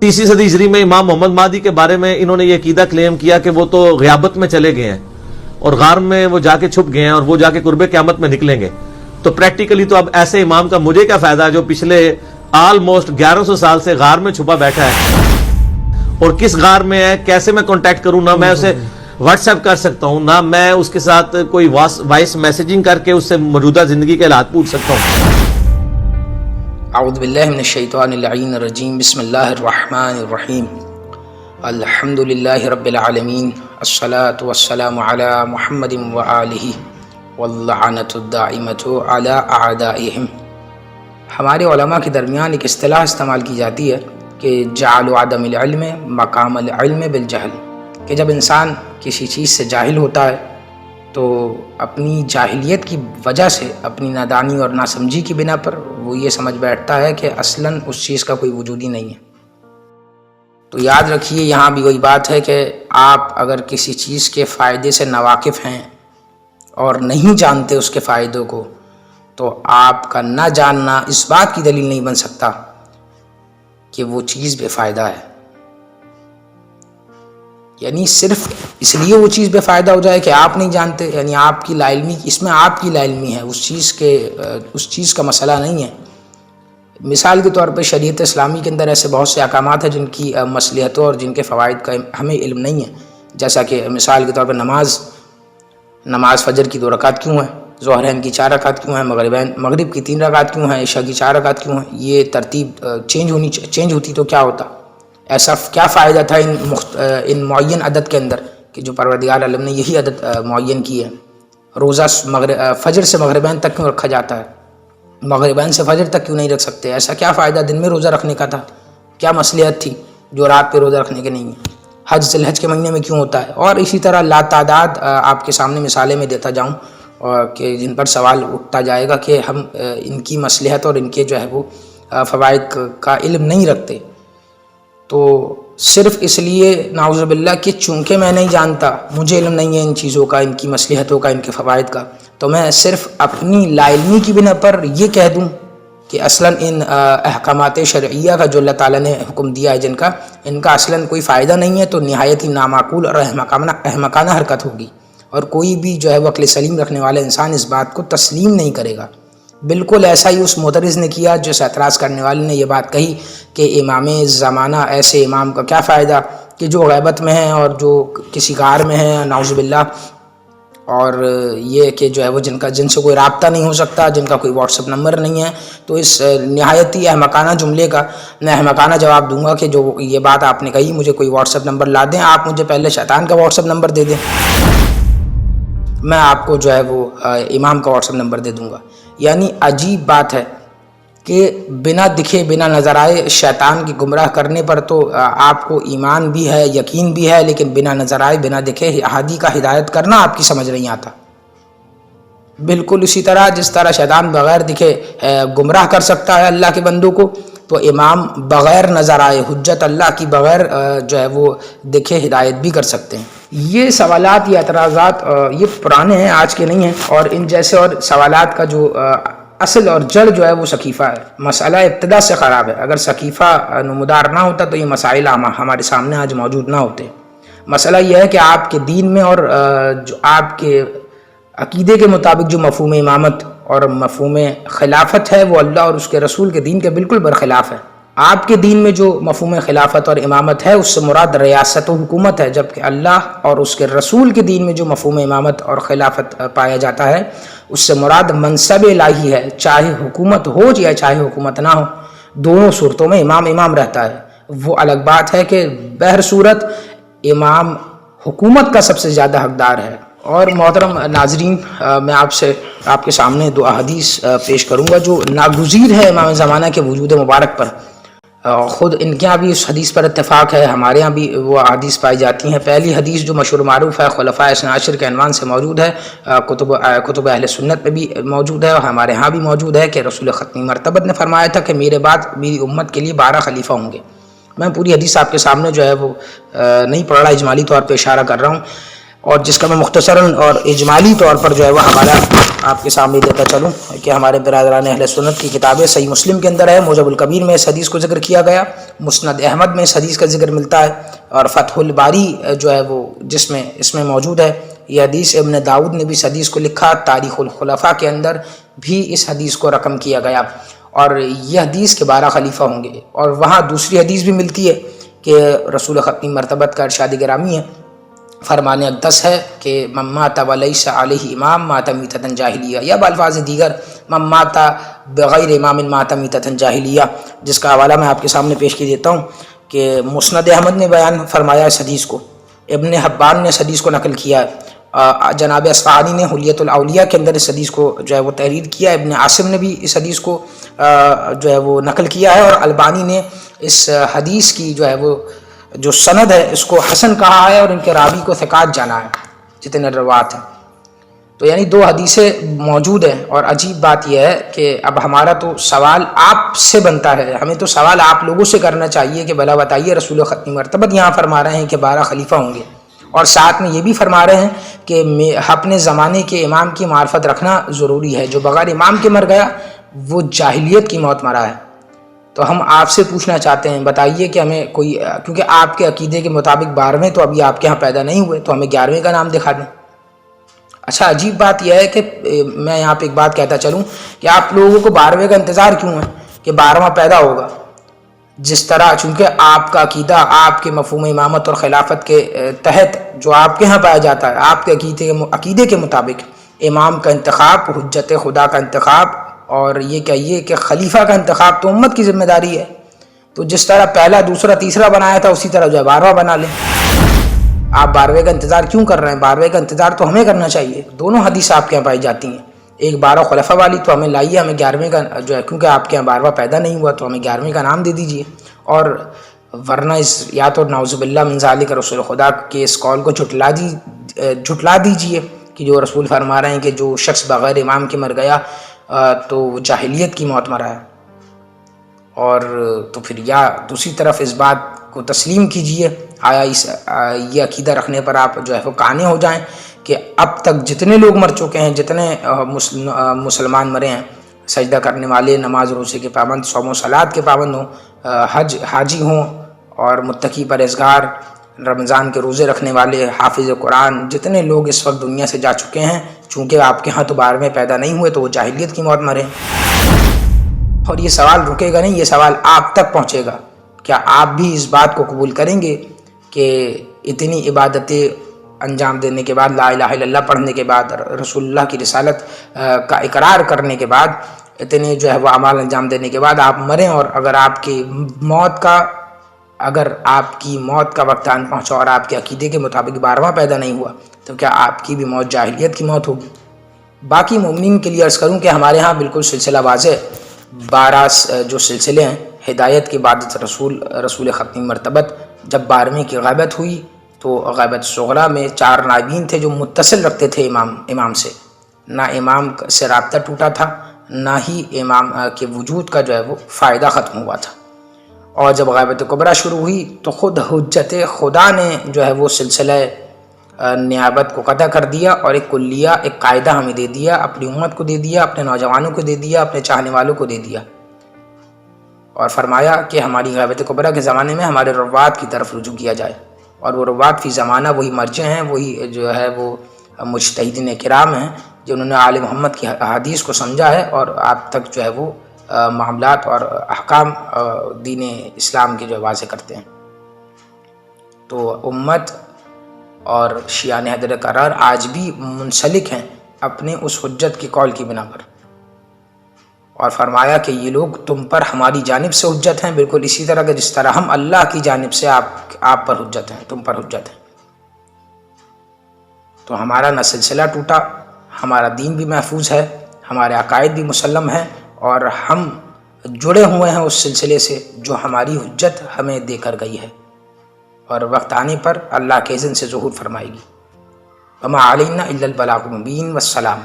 तीसरी सदी हिजरी में इमाम मोहम्मद महदी के बारे में इन्होंने ये अकीदा क्लेम किया कि वो तो ग़ियाबत में चले गए हैं और गार में वो जाके छुप गए हैं और वो जाके कुर्बे क़यामत में निकलेंगे। तो प्रैक्टिकली तो अब ऐसे इमाम का मुझे क्या फ़ायदा जो पिछले ऑलमोस्ट 1100 साल से गार में छुपा बैठा है, और किस गार में है, कैसे मैं कॉन्टैक्ट करूँ, ना मैं उसे व्हाट्सएप कर सकता हूँ, ना मैं उसके साथ कोई वॉइस मैसेजिंग करके उससे मौजूदा ज़िंदगी के हालात पूछ सकता हूँ। अऊज़ु बिल्लाहि मिनश शैतानिर रजीम बिस्मिल्लाहिर रहमानिर रहीम अल्हम्दुलिल्लाहि रब्बिल आलमीन अस्सलातु वस्सलामु अला मुहम्मदिन व आलिहि वल्लअनतु दाइमतु अला अअदाइहिम। हमारे उलमा के दरमियान एक इस्तिलाह इस्तेमाल की जाती है कि जअलु अदमिल इल्म मकामल इल्म बिल जहल, कि जब इंसान किसी चीज़ से जाहिल होता है तो अपनी जाहिलियत की वजह से, अपनी नादानी और नासमझी की बिना पर वो ये समझ बैठता है कि असलन उस चीज़ का कोई वजूद ही नहीं है। तो याद रखिए, यहाँ भी वही बात है कि आप अगर किसी चीज़ के फ़ायदे से नावाकिफ़ हैं और नहीं जानते उसके फ़ायदों को, तो आपका ना जानना इस बात की दलील नहीं बन सकता कि वो चीज़ बेफ़ायदा है। यानी सिर्फ इसलिए वो चीज़ बेफ़ायदा हो जाए कि आप नहीं जानते, यानी आपकी लाइल्मी, इसमें आपकी लाइल्मी है, उस चीज़ का मसला नहीं है। मिसाल के तौर पे शरीयत इस्लामी के अंदर ऐसे बहुत से अहकामात हैं जिनकी मसलहतों और जिनके फ़वाइद का हमें इल्म नहीं है। जैसा कि मिसाल के तौर पे नमाज फ़जर की 2 रकात क्यों है, ज़ोहरैन की 4 रकात क्यों है, मगरिब की 3 रकात क्यों है, इशा की 4 रकात क्यों है। ये तरतीब चेंज होती तो क्या होता, ऐसा क्या फ़ायदा था इन मुअय्यन अदद के अंदर कि जो परवरदिगार आलम ने यही अदद मुअय्यन की है। रोज़ा फ़जर से मगरिबैन तक क्यों रखा जाता है, मगरिबैन से फ़जर तक क्यों नहीं रख सकते? ऐसा क्या फ़ायदा दिन में रोज़ा रखने का था, क्या मसलियत थी जो रात पे रोज़ा रखने की नहीं है? हज ज़िलहज के महीने में क्यों होता है? और इसी तरह लातादाद आपके सामने मिसालें में देता जाऊँ कि जिन पर सवाल उठता जाएगा कि हम इनकी मसलहत और इनके जो है वो फ़वाइद का इल्म नहीं रखते। तो सिर्फ़ इसलिए नाउज़ु बिल्लाह कि चूँकि मैं नहीं जानता, मुझे इल्म नहीं है इन चीज़ों का, इनकी मसलहतों का, इनके फ़वाइद का, तो मैं सिर्फ़ अपनी लाइल्मी की बिना पर ये कह दूँ कि असलन इन अहकामात शरइया का जो अल्लाह ताला ने हुक्म दिया है इनका असलन कोई फ़ायदा नहीं है, तो निहायत ही नामाकूल और अहमकाना हरकत होगी। और कोई भी जो है वो अक्ल सलीम रखने वाला इंसान इस बात को तस्लीम नहीं करेगा। बिल्कुल ऐसा ही उस मोतरिज़ ने किया जो एतराज़ करने वाले ने यह बात कही कि इमाम ज़माना, ऐसे इमाम का क्या फ़ायदा कि जो ग़ैबत में है और जो किसी गार में है, नाउज़ु बिल्लाह, और ये कि जो है वो जिनसे कोई राब्ता नहीं हो सकता, जिनका कोई व्हाट्सअप नंबर नहीं है। तो इस नहायत ही अहमकाना जुमले का मैं अहमकाना जवाब दूंगा कि जो ये बात आपने कही, मुझे कोई व्हाट्सअप नंबर ला दें, आप मुझे पहले शैतान का व्हाट्सअप नंबर दे दें, मैं आपको जो है वो इमाम का व्हाट्सअप नंबर दे दूंगा। यानी अजीब बात है कि बिना दिखे बिना नज़र आए शैतान की गुमराह करने पर तो आपको ईमान भी है, यकीन भी है, लेकिन बिना नज़र आए बिना दिखे हादी का हिदायत करना आपकी समझ नहीं आता। बिल्कुल इसी तरह जिस तरह शैतान बग़ैर दिखे गुमराह कर सकता है अल्लाह के बंदों को, तो इमाम बग़ैर नज़र आए, हुज्जत अल्लाह की बग़ैर जो है वो दिखे हिदायत भी कर सकते हैं। ये सवालात, ये एतराज़ात ये पुराने हैं, आज के नहीं हैं। और इन जैसे और सवालात का जो असल और जड़ जो है वो सकीफ़ा है। मसला इब्तिदा से ख़राब है। अगर सकीफ़ा नुमदार ना होता तो ये मसाइल हमारे सामने आज मौजूद ना होते। मसला यह है कि आपके दीन में और जो आपके अकीदे के मुताबिक जो मफ़हूम इमामत और मफ़हूम खिलाफत है वो अल्लाह और उसके रसूल के दीन के बिल्कुल बरखिलाफ़ है। आपके दीन में जो मफ़हूम खिलाफत और इमामत है उससे मुराद रियासत व हुकूमत है, जबकि अल्लाह और उसके रसूल के दीन में जो मफ़हूम इमामत और खिलाफत पाया जाता है उससे मुराद मनसब इलाही है। चाहे हुकूमत हो या चाहे हुकूमत ना हो, दोनों सूरतों में इमाम रहता है। वो अलग बात है कि बहर सूरत इमाम हुकूमत का सबसे ज़्यादा हकदार है। और मोहतरम नाजरीन, मैं आपके सामने 2 अहादीस पेश करूँगा जो नागुज़ीर है इमाम ज़माना के वजूद मुबारक पर। ख़ुद इनके यहाँ भी उस हदीस पर इत्तेफाक है, हमारे यहाँ भी वो हदीस पाई जाती हैं। पहली हदीस जो मशहूर मारूफ़ है, खुलफ़ाए इस्ने आशिर के अनवान से मौजूद है, कुतुब अहले सुन्नत में भी मौजूद है और हमारे यहाँ भी मौजूद है कि रसूल ख़त्मी मरतबत ने फरमाया था कि मेरे बाद मेरी उम्मत के लिए 12 खलीफा होंगे। मैं पूरी हदीस आपके सामने जो है वो नहीं पढ़ रहा, इजमाली तौर पर इशारा कर रहा हूँ। اور جس کا میں مختصراً اور اجمالی طور پر جو ہے وہ حوالہ آپ کے سامنے دیتا چلوں کہ ہمارے برادران اہل سنت کی کتابیں صحیح مسلم کے اندر ہے، موجب الکبیر میں اس حدیث کو ذکر کیا گیا، مسند احمد میں اس حدیث کا ذکر ملتا ہے، اور فتح الباری جو ہے وہ جس میں اس میں موجود ہے یہ حدیث، ابن داؤد نے بھی اس حدیث کو لکھا، تاریخ الخلفاء کے اندر بھی اس حدیث کو رقم کیا گیا، اور یہ حدیث کے 12 خلیفہ ہوں گے۔ اور وہاں دوسری حدیث بھی ملتی ہے کہ رسول ختمی مرتبت کا ارشاد گرامی ہے، فرمان اقدس ہے کہ من مات ولیس علیہ امام مات میتۃ جاہلیہ، یا بالفاظ دیگر من مات بغیر امام مات میتۃ جاہلیہ، جس کا حوالہ میں آپ کے سامنے پیش کی دیتا ہوں کہ مسند احمد نے بیان فرمایا اس حدیث کو، ابن حبان نے اس حدیث کو نقل کیا ہے، جناب اصفہانی نے حلیۃ الاولیاء کے اندر اس حدیث کو جو ہے وہ تحریر کیا، ابن عاصم نے بھی اس حدیث کو جو ہے وہ نقل کیا ہے، اور البانی نے اس حدیث کی جو ہے وہ جو سند ہے اس کو حسن کہا ہے، اور ان کے راوی کو ثقات جانا ہے جتنے روات ہیں۔ تو یعنی 2 حدیثیں موجود ہیں، اور عجیب بات یہ ہے کہ اب ہمارا تو سوال آپ سے بنتا ہے، ہمیں تو سوال آپ لوگوں سے کرنا چاہیے کہ بھلا بتائیے رسول ختمی مرتبت یہاں فرما رہے ہیں کہ 12 خلیفہ ہوں گے، اور ساتھ میں یہ بھی فرما رہے ہیں کہ اپنے زمانے کے امام کی معرفت رکھنا ضروری ہے، جو بغیر امام کے مر گیا وہ جاہلیت کی موت مرا ہے۔ تو ہم آپ سے پوچھنا چاہتے ہیں، بتائیے کہ ہمیں کوئی، کیونکہ آپ کے عقیدے کے مطابق 12ویں تو ابھی آپ کے ہاں پیدا نہیں ہوئے، تو ہمیں 11ویں کا نام دکھا دیں۔ اچھا عجیب بات یہ ہے کہ میں یہاں پہ ایک بات کہتا چلوں کہ آپ لوگوں کو 12ویں کا انتظار کیوں ہے کہ 12واں پیدا ہوگا، جس طرح چونکہ آپ کا عقیدہ آپ کے مفہوم امامت اور خلافت کے تحت جو آپ کے ہاں پایا جاتا ہے، آپ کے عقیدے کے مطابق امام کا انتخاب حجت خدا کا انتخاب، اور یہ کہیے کہ خلیفہ کا انتخاب تو امت کی ذمہ داری ہے، تو جس طرح پہلا دوسرا تیسرا بنایا تھا اسی طرح جو ہے 12واں بنا لیں۔ آپ 12ویں کا انتظار کیوں کر رہے ہیں؟ 12ویں کا انتظار تو ہمیں کرنا چاہیے، دونوں حدیث آپ کے یہاں پائی جاتی ہیں، ایک 12 خلفاء والی تو ہمیں لائیے، ہمیں 11ویں کا جو ہے کیونکہ آپ کے یہاں 12واں پیدا نہیں ہوا تو ہمیں 11ویں کا نام دے دیجیے، اور ورنہ اس یا تو نعوذ باللہ من ذالک رسول خدا کے اس قول کو جھٹلا دیجیے کہ جو رسول فرما رہے ہیں کہ جو شخص بغیر امام کے مر گیا تو وہ جاہلیت کی موت مرا ہے، اور تو پھر یا دوسری طرف اس بات کو تسلیم کیجیے، آیا یہ عقیدہ رکھنے پر آپ جو ہے وہ قانے ہو جائیں کہ اب تک جتنے لوگ مر چکے ہیں، جتنے مسلمان مرے ہیں، سجدہ کرنے والے، نماز روزے کے پابند، صوم و صلات کے پابند ہوں، حاجی ہوں اور متقی پرہیزگار، رمضان کے روزے رکھنے والے، حافظ قرآن، جتنے لوگ اس وقت دنیا سے جا چکے ہیں، چونکہ آپ کے ہاں تو 12ویں پیدا نہیں ہوئے تو وہ جاہلیت کی موت مرے۔ اور یہ سوال رکے گا نہیں، یہ سوال آپ تک پہنچے گا، کیا آپ بھی اس بات کو قبول کریں گے کہ اتنی عبادتیں انجام دینے کے بعد، لا الہ الا اللہ پڑھنے کے بعد، رسول اللہ کی رسالت کا اقرار کرنے کے بعد، اتنے جو ہے وہ اعمال انجام دینے کے بعد آپ مریں، اور اگر آپ کی موت کا وقت آن پہنچا اور آپ کے عقیدے کے مطابق 12واں پیدا نہیں ہوا تو کیا آپ کی بھی موت جاہلیت کی موت ہوگی؟ باقی مومنین کے لیے عرض کروں کہ ہمارے ہاں بالکل سلسلہ واضح 12 جو سلسلے ہیں، ہدایت کی عبادت رسول ختمی مرتبت، جب 12ویں کی غیبت ہوئی تو غیبت صغریٰ میں 4 نائبین تھے جو متصل رکھتے تھے امام سے، نہ امام سے رابطہ ٹوٹا تھا، نہ ہی امام کے وجود کا جو ہے وہ فائدہ ختم ہوا تھا، اور جب غیبت کبریٰ شروع ہوئی تو خود حجت خدا نے جو ہے وہ سلسلہ نیابت کو قطع کر دیا، اور ایک کلیہ، ایک قاعدہ ہمیں دے دیا، اپنی امت کو دے دیا، اپنے نوجوانوں کو دے دیا، اپنے چاہنے والوں کو دے دیا، اور فرمایا کہ ہماری غیبت کبریٰ کے زمانے میں ہمارے روات کی طرف رجوع کیا جائے، اور وہ روات فی زمانہ وہی مرجع ہیں، وہی جو ہے وہ مجتہدین کرام ہیں جنہوں نے آل محمد کی احادیث کو سمجھا ہے اور آپ تک جو ہے وہ معاملات اور احکام دین اسلام کے جو واضح کرتے ہیں۔ تو امت اور شیعان حیدر قرار آج بھی منسلک ہیں اپنے اس حجت کی قول کی بنا پر، اور فرمایا کہ یہ لوگ تم پر ہماری جانب سے حجت ہیں، بالکل اسی طرح کہ جس طرح ہم اللہ کی جانب سے آپ پر حجت ہیں، تم پر حجت ہیں۔ تو ہمارا نہ سلسلہ ٹوٹا، ہمارا دین بھی محفوظ ہے، ہمارے عقائد بھی مسلم ہیں، اور ہم جڑے ہوئے ہیں اس سلسلے سے جو ہماری حجت ہمیں دے کر گئی ہے، اور وقت آنے پر اللہ کے اذن سے ظہور فرمائے گی۔ وما علینا الا البلاغ المبین، والسلام۔